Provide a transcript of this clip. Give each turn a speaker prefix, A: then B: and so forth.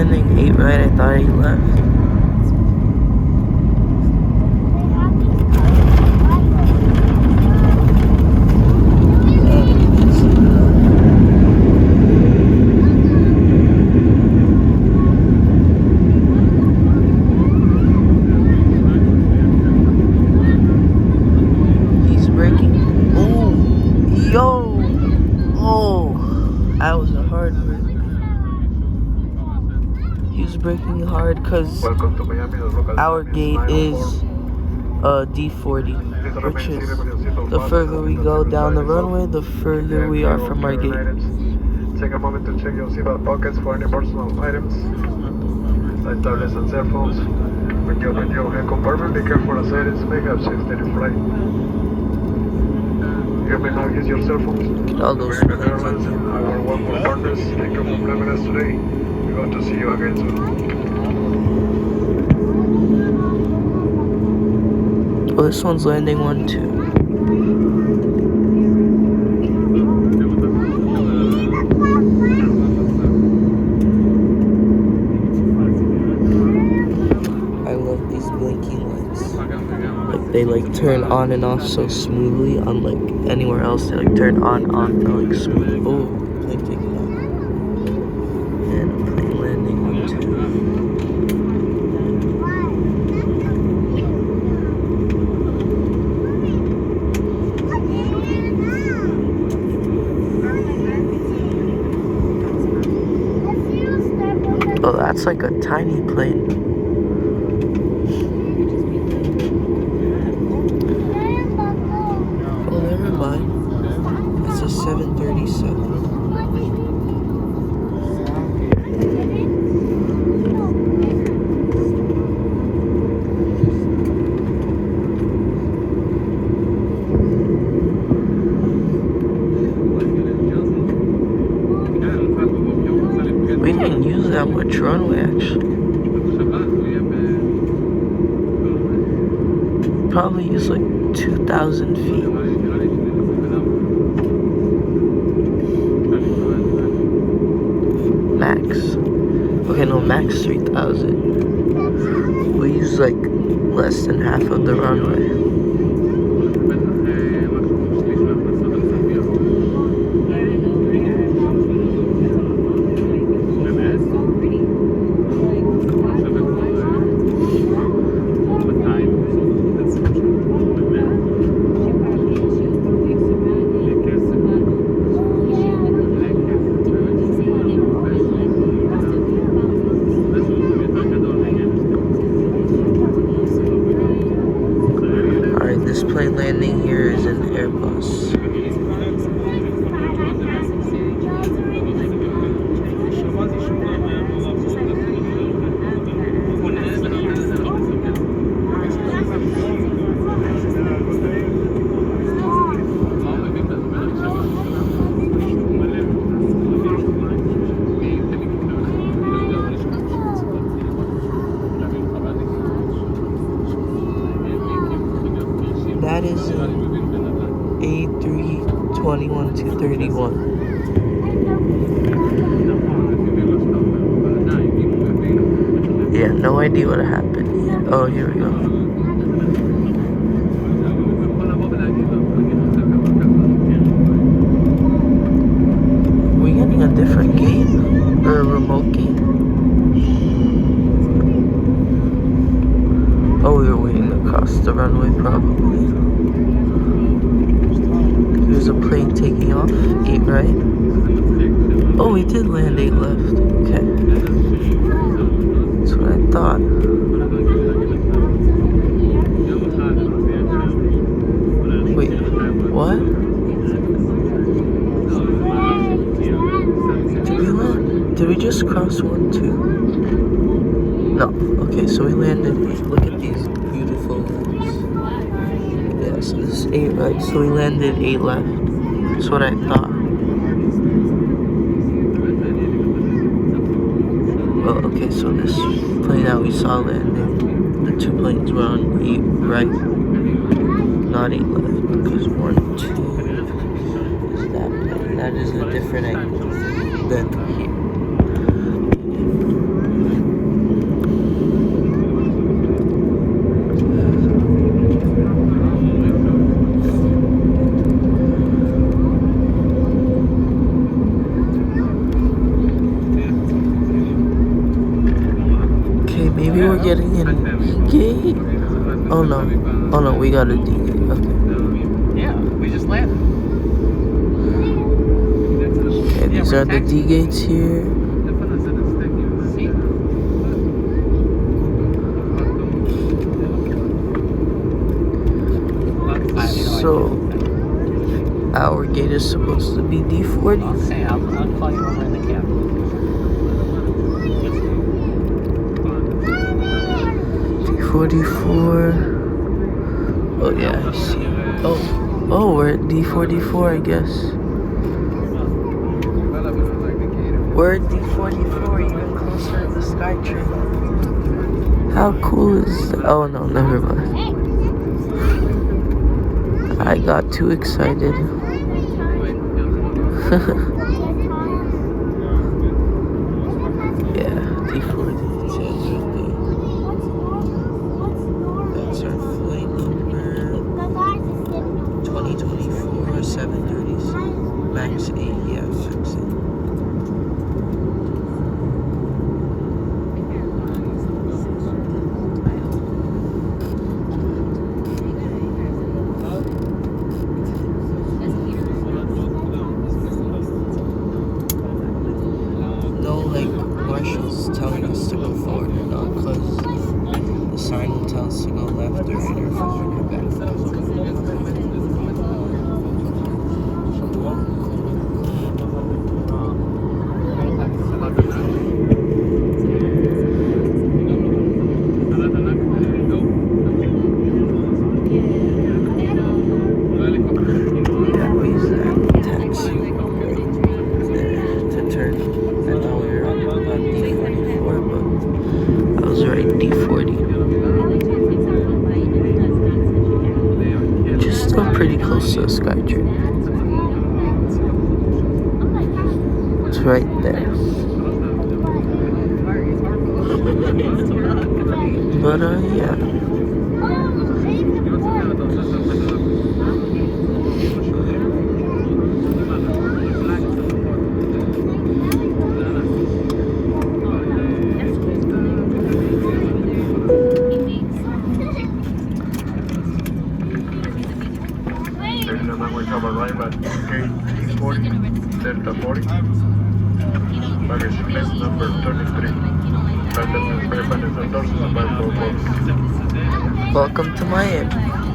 A: landing 8 right. I thought he left. He's braking. Oh, yo. Oh, that was a hard break. He was braking hard because our gate is D40, which is the further we go down the runway, the further we are from our gate.
B: Take a moment to check your seatbelt pockets for any personal items, like tablets and cell phones. When you open your hand compartment, be careful as items may have shifted in flight. You may now use your cell phones.
A: All those
B: American Airlines and our Oneworld partners, thank you for joining us today. We hope to see you again soon.
A: Oh, this one's landing 1-2. I love these blinking lights. Like they like turn on and off so smoothly. Unlike anywhere else, they like turn on, they're like smooth. Oh, plane taking off. And a plane landing 1-2. Oh, that's like a tiny plane. Oh, never mind. It's a 737. We didn't use that much runway, actually. Probably used like 2,000 feet. Max. Okay, no, max 3,000. We used like less than half of the runway. This plane landing here is an Airbus. That is an A321-231. Yeah, no idea what happened yet. Oh, here we go. We're getting a different gate? Or a remote gate? Oh, we were waiting across the runway, probably. There's a plane taking off, 8 right. Oh, we did land 8 left. Okay. That's what I thought. Wait, what? Did we land? Did we just cross 1-2? No. Okay, so we landed 8. Look at these beautiful lights. Yeah, so this is 8 right. So we landed 8 left. That's what I thought. Oh, okay, so this plane that we saw landing, the 2 planes were on 8 right, not 8 left, because 1, 2 is that plane. That is a different angle than here. Maybe we're getting in gate. Oh no. Oh no, we got a D gate. Okay.
C: Yeah, we just landed.
A: Okay, these are the D gates here. So, our gate is supposed to be D40.
C: I'll say, I'll call you over in the cab.
A: D44. Oh yeah, I see. Oh, we're at D44, I guess. We're at D44, even closer to the SkyTrain. How cool is that? Oh no, never mind. I got too excited. Yeah, D40. That's our flight number 2024 730s. Max 8, yeah, Max 8. No, like, marshals telling us to go forward or not, because the sign will tell us to go left or right or forward or back. Yeah, we use that taxi there to turn. I thought we were on D44, but I was right, D40. Which is still pretty close to the SkyTrain. It's right there. But yeah.
B: We have arrived at gate D40, Delta 40. Baggage claim number 33.
A: Welcome to Miami.